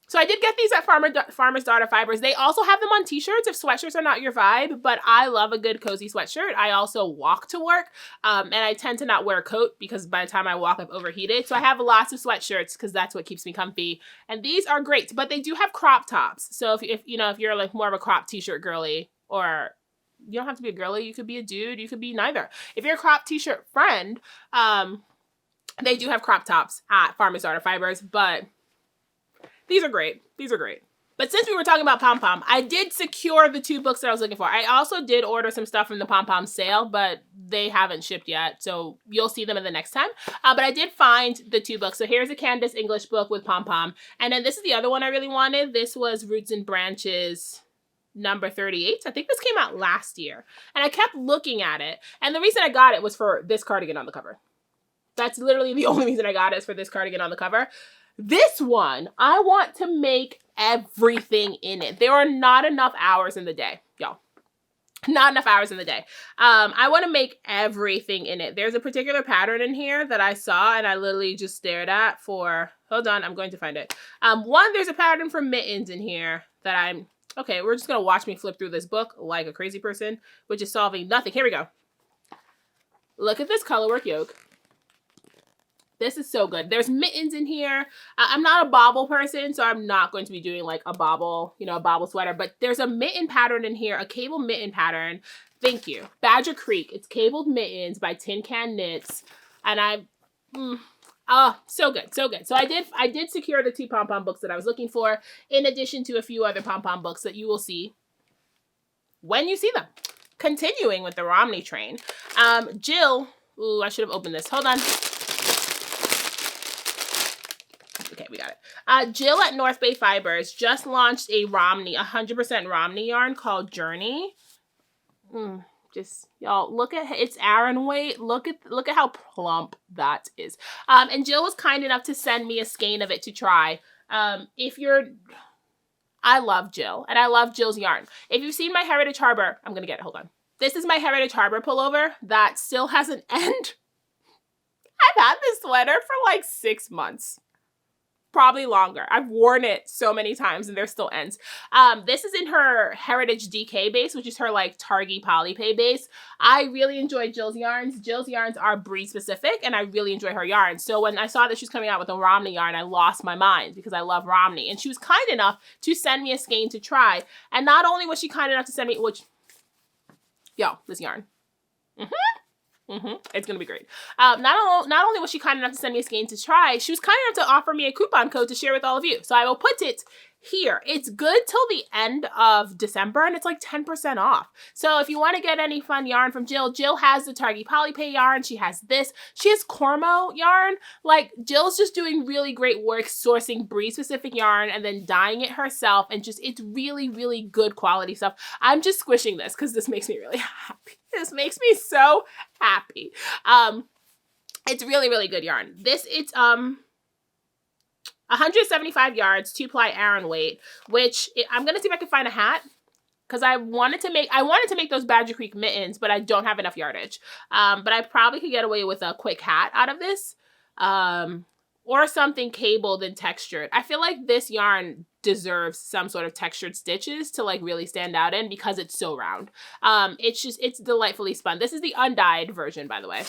So I did get these at Farmer's Daughter Fibers. They also have them on t-shirts if sweatshirts are not your vibe, but I love a good cozy sweatshirt. I also walk to work, and I tend to not wear a coat because by the time I walk, I've overheated. So I have lots of sweatshirts because that's what keeps me comfy. And these are great, but they do have crop tops. So if you're like more of a crop t-shirt girly, or you don't have to be a girly, you could be a dude, you could be neither. If you're a crop t-shirt friend, they do have crop tops at Farmer's Daughter Fibers, but these are great. But since we were talking about Pom Pom, I did secure the 2 books that I was looking for. I also did order some stuff from the Pom Pom sale, but they haven't shipped yet, so you'll see them in the next time. But I did find the 2 books. So here's a Candace English book with Pom Pom. And then this is the other one I really wanted. This was Roots and Branches number 38. I think this came out last year. And I kept looking at it. And the reason I got it was for this cardigan on the cover. That's literally the only reason I got it, is for this cardigan on the cover. This one, I want to make everything in it. There are not enough hours in the day, y'all. Not enough hours in the day. I want to make everything in it. There's a particular pattern in here that I saw and I literally just stared at for, hold on, I'm going to find it. There's a pattern for mittens in here that okay, we're just going to watch me flip through this book like a crazy person, which is solving nothing. Here we go. Look at this colorwork yoke. This is so good. There's mittens in here. I'm not a bobble person, so I'm not going to be doing like a bobble sweater, but there's a mitten pattern in here, a cable mitten pattern Thank you. Badger Creek. It's cabled mittens by Tin Can Knits. And so good, so good. So I did secure the 2 Pom Pom books that I was looking for, in addition to a few other Pom Pom books that you will see when you see them. Continuing with the Romney train. Jill, ooh, I should have opened this. Hold on. Okay, we got it. Jill at North Bay Fibers just launched a Romney, 100% Romney yarn called Journey. Just, y'all, look at its Aran weight. Look at how plump that is. And Jill was kind enough to send me a skein of it to try. I love Jill, and I love Jill's yarn. If you've seen my Heritage Harbor, I'm gonna get it, hold on. This is my Heritage Harbor pullover that still has an end. I've had this sweater for like 6 months. Probably longer. I've worn it so many times and there's still ends. This is in her Heritage DK base, which is her like Targi Polypay base. I really enjoy Jill's yarns. Jill's yarns are breed specific and I really enjoy her yarns. So when I saw that she was coming out with a Romney yarn, I lost my mind because I love Romney. And she was kind enough to send me a skein to try. And not only was she kind enough to send me, this yarn. It's gonna be great. Not only was she kind enough to send me a skein to try, she was kind enough to offer me a coupon code to share with all of you. So I will put it here. It's good till the end of December and it's like 10% off. So if you want to get any fun yarn from Jill, Jill has the Targi Polypay yarn. She has this. She has Cormo yarn. Like, Jill's just doing really great work sourcing breed specific yarn and then dyeing it herself, and just, it's really, really good quality stuff. I'm just squishing this because this makes me really happy. This makes me so happy. It's really, really good yarn. It's 175 yards, 2-ply Aran weight, which I'm gonna see if I can find a hat, because I wanted to make those Badger Creek mittens, but I don't have enough yardage. But I probably could get away with a quick hat out of this, or something cabled and textured. I feel like this yarn deserves some sort of textured stitches to like really stand out in because it's so round. It's delightfully spun. This is the undyed version, by the way.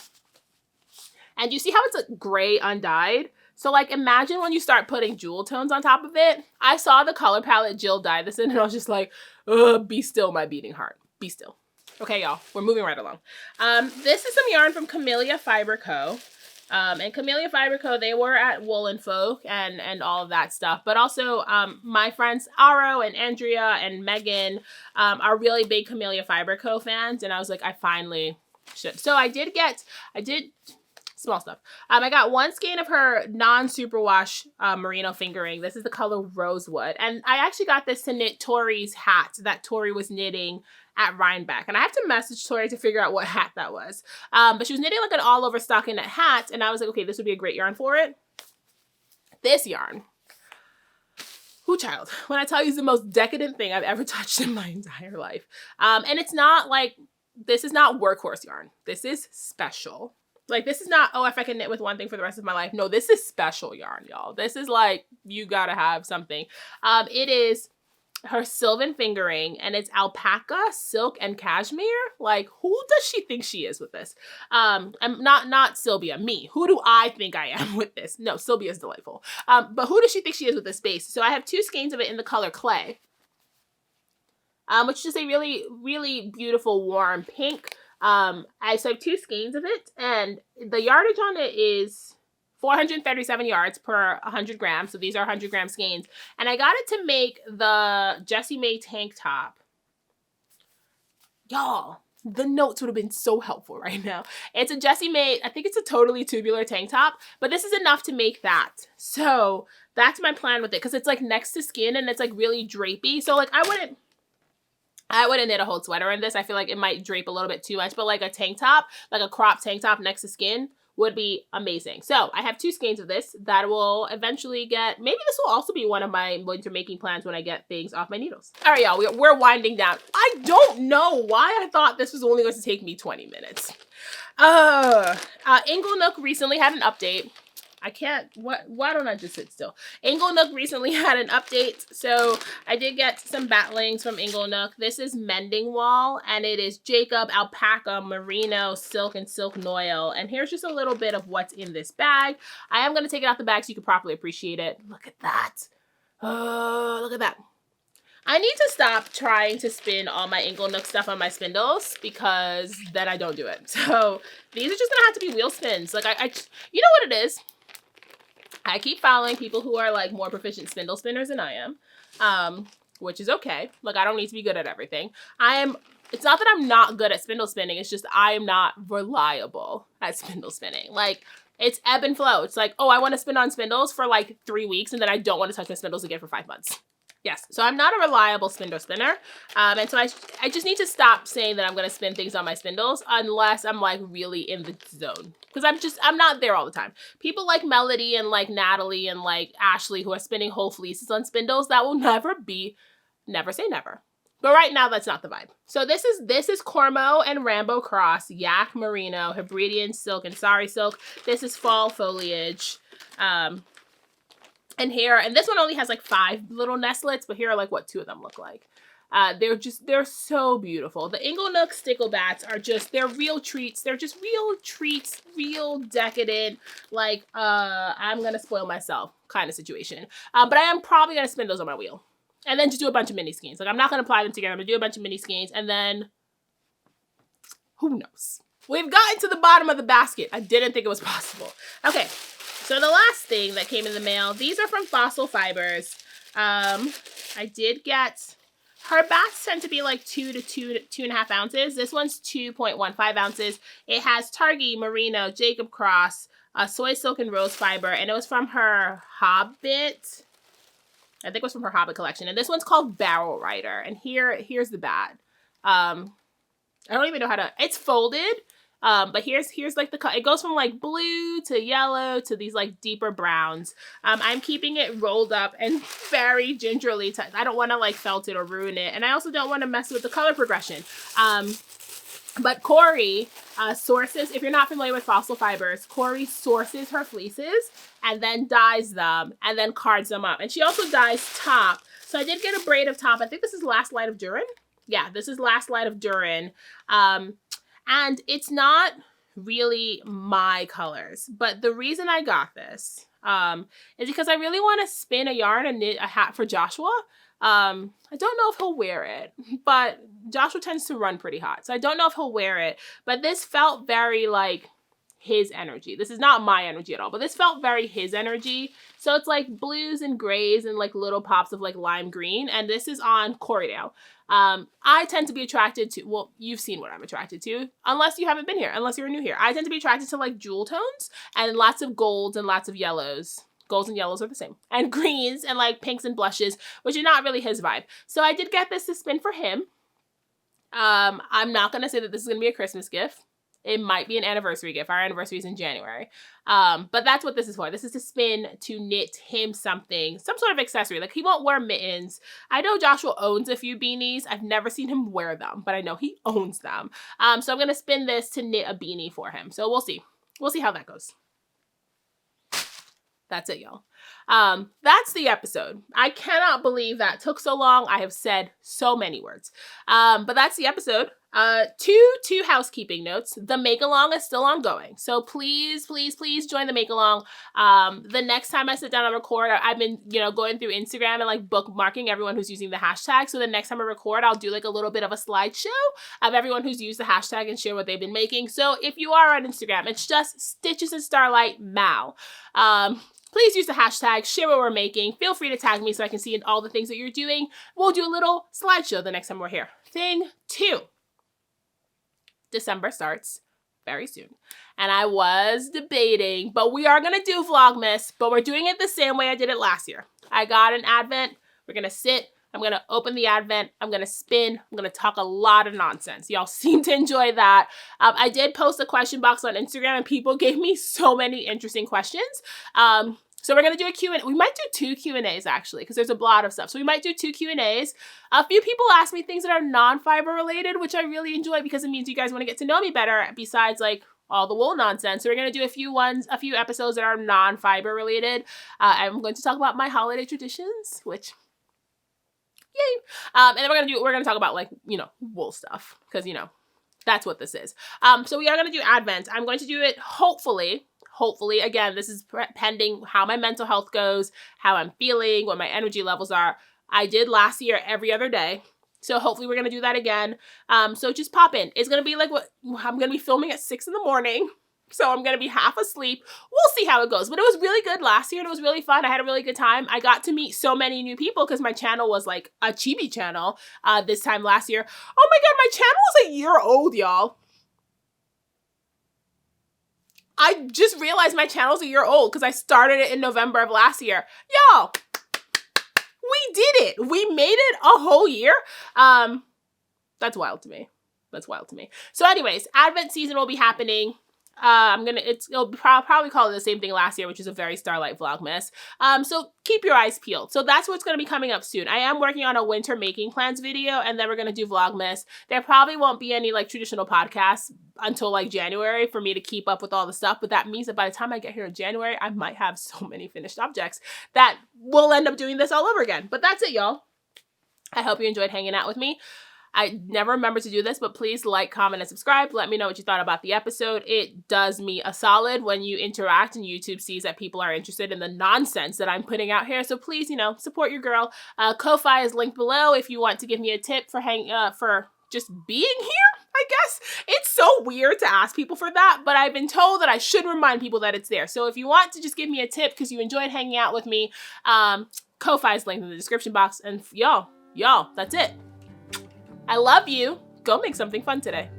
And you see how it's a gray undyed? So like, imagine when you start putting jewel tones on top of it. I saw the color palette Jill dyed this in and I was just like, ugh, be still my beating heart. Be still. Okay, y'all, we're moving right along. This is some yarn from Chamilia Fiber Co. And Chamilia Fiber Co., they were at Woolen Folk and all of that stuff. But also, my friends Aro and Andrea and Megan are really big Chamilia Fiber Co. fans. And I was like, I finally should. So I did small stuff. I got one skein of her non-superwash merino fingering. This is the color Rosewood. And I actually got this to knit Tori's hat that Tori was knitting at Rhinebeck. And I have to message Tori to figure out what hat that was. But she was knitting like an all-over stockinette hat. And I was like, okay, this would be a great yarn for it. This yarn. Who child? When I tell you, it's the most decadent thing I've ever touched in my entire life. And it's not like, this is not workhorse yarn. This is special. Like, this is not, oh, if I can knit with one thing for the rest of my life. No, this is special yarn, y'all. This is like, you gotta have something. It is her Sylvan fingering, and it's alpaca, silk, and cashmere. Like, who does she think she is with this? I'm not Sylvia, me. Who do I think I am with this? No, Sylvia's delightful. But who does she think she is with this base? So I have 2 skeins of it in the color Clay, which is a really, really beautiful warm pink. I have 2 skeins of it, and the yardage on it is 437 yards per 100 grams. So these are 100 gram skeins. And I got it to make the Jessie May tank top. Y'all, the notes would have been so helpful right now. It's a Jessie May, I think it's a totally tubular tank top, but this is enough to make that. So that's my plan with it, because it's like next to skin and it's like really drapey. So like, I wouldn't knit a whole sweater in this. I feel like it might drape a little bit too much, but like a tank top, like a crop tank top next to skin would be amazing. So I have 2 skeins of this that will eventually get, maybe this will also be one of my winter making plans when I get things off my needles. All right, y'all, we're winding down. I don't know why I thought this was only going to take me 20 minutes. Engle Nook recently had an update. Why don't I just sit still? Engle Nook recently had an update, so I did get some batlings from Engle Nook. This is Mending Wall, and it is Jacob, alpaca, merino, silk, and silk noil. And here's just a little bit of what's in this bag. I am going to take it out the bag so you can properly appreciate it. Look at that. Oh, look at that. I need to stop trying to spin all my Engle Nook stuff on my spindles because then I don't do it. So these are just gonna have to be wheel spins. Like you know what it is? I keep following people who are like more proficient spindle spinners than I am, which is okay. Like I don't need to be good at everything. It's not that I'm not good at spindle spinning. It's just I am not reliable at spindle spinning. Like it's ebb and flow. It's like, oh, I want to spin on spindles for like 3 weeks and then I don't want to touch my spindles again for 5 months. Yes, so I'm not a reliable spindle spinner, and so I just need to stop saying that I'm going to spin things on my spindles unless I'm like really in the zone, because I'm not there all the time. People like Melody and like Natalie and like Ashley who are spinning whole fleeces on spindles, that will never say never. But right now, that's not the vibe. So this is Cormo and Rambo Cross, Yak Merino, Hebridean Silk, and Sari Silk. This is Fall Foliage. And here, and this one only has like 5 little nestlets, but here are like what 2 of them look like. They're so beautiful. The Engle Nook Sticklebats are they're real treats. They're just real treats, real decadent, like, I'm gonna spoil myself kind of situation. But I am probably gonna spin those on my wheel. And then just do a bunch of mini skeins. Like I'm not gonna apply them together. I'm gonna do a bunch of mini skeins and then who knows? We've gotten to the bottom of the basket. I didn't think it was possible. Okay. So the last thing that came in the mail, these are from Fossil Fibers. I did get, her bats tend to be like 2 to 2.5 ounces. This one's 2.15 ounces. It has Targhee, Merino, Jacob Cross, soy silk and rose fiber, and it was from her Hobbit. I think it was from her Hobbit collection. And this one's called Barrel Rider. And here's the bat. I don't even know how to, it's folded. But here's like it goes from like blue to yellow to these like deeper browns. I'm keeping it rolled up and very gingerly tight. I don't want to like felt it or ruin it. And I also don't want to mess with the color progression. But Corey sources, if you're not familiar with Fossil Fibers, Corey sources her fleeces and then dyes them and then cards them up. And she also dyes top. So I did get a braid of top. I think this is Last Light of Durin. Yeah, this is Last Light of Durin. And it's not really my colors, but the reason I got this is because I really want to spin a yarn and knit a hat for Joshua. I don't know if he'll wear it, but Joshua tends to run pretty hot, so I don't know if he'll wear it, but this felt very like his energy. This is not my energy at all, but this felt very his energy. So it's like blues and grays and like little pops of like lime green, and this is on Corriedale. I tend to be attracted to, well, you've seen what I'm attracted to, unless you haven't been here, unless you're new here. I tend to be attracted to like jewel tones and lots of golds and lots of yellows. Golds and yellows are the same. And greens and like pinks and blushes, which are not really his vibe. So I did get this to spin for him. I'm not going to say that this is going to be a Christmas gift. It might be an anniversary gift. Our anniversary is in January. But that's what this is for. This is to spin to knit him something, some sort of accessory. Like he won't wear mittens. I know Joshua owns a few beanies. I've never seen him wear them, but I know he owns them. So I'm going to spin this to knit a beanie for him. So we'll see. We'll see how that goes. That's it, y'all. That's the episode. I cannot believe that took so long. I have said so many words. But that's the episode. Two housekeeping notes. The make-along is still ongoing. So please, please, please join the make-along. The next time I sit down and record, I've been, going through Instagram and like bookmarking everyone who's using the hashtag. So the next time I record, I'll do like a little bit of a slideshow of everyone who's used the hashtag and share what they've been making. So if you are on Instagram, it's just Stitches and Starlight Mal. Please use the hashtag, share what we're making. Feel free to tag me so I can see all the things that you're doing. We'll do a little slideshow the next time we're here. Thing 2. December starts very soon. And I was debating, but we are going to do Vlogmas, but we're doing it the same way I did it last year. I got an Advent. We're going to sit. I'm going to open the Advent. I'm going to spin. I'm going to talk a lot of nonsense. Y'all seem to enjoy that. I did post a question box on Instagram and people gave me so many interesting questions. So we're going to do a Q&A. We might do 2 Q&As actually, because there's a lot of stuff. So we might do 2 Q&As. A few people ask me things that are non-fiber related, which I really enjoy because it means you guys want to get to know me better besides like all the wool nonsense. So we're going to do a few episodes that are non-fiber related. I'm going to talk about my holiday traditions, which yay. And then we're going to talk about like, wool stuff because, that's what this is. So we are going to do Advent. I'm going to do it hopefully, again, this is pending how my mental health goes, how I'm feeling, what my energy levels are. I did last year every other day. So hopefully we're going to do that again. So just pop in. It's going to be like what I'm going to be filming at 6 in the morning. So I'm going to be half asleep. We'll see how it goes. But it was really good last year and it was really fun. I had a really good time. I got to meet so many new people because my channel was like a chibi channel this time last year. Oh my God, my channel was a year old, y'all. I just realized my channel's a year old because I started it in November of last year. Y'all, we did it. We made it a whole year. That's wild to me. That's wild to me. So anyways, Advent season will be happening. It'll probably call it the same thing last year, which is a very Starlight Vlogmas. So keep your eyes peeled. So that's what's going to be coming up soon. I am working on a winter making plans video, and then we're going to do Vlogmas. There probably won't be any like traditional podcasts until like January for me to keep up with all the stuff. But that means that by the time I get here in January, I might have so many finished objects that we'll end up doing this all over again. But that's it, y'all. I hope you enjoyed hanging out with me. I never remember to do this, but please like, comment, and subscribe. Let me know what you thought about the episode. It does me a solid when you interact and YouTube sees that people are interested in the nonsense that I'm putting out here. So please, you know, support your girl. Ko-Fi is linked below if you want to give me a tip for just being here, I guess. It's so weird to ask people for that, but I've been told that I should remind people that it's there. So if you want to just give me a tip because you enjoyed hanging out with me, Ko-Fi is linked in the description box. And y'all, that's it. I love you. Go make something fun today.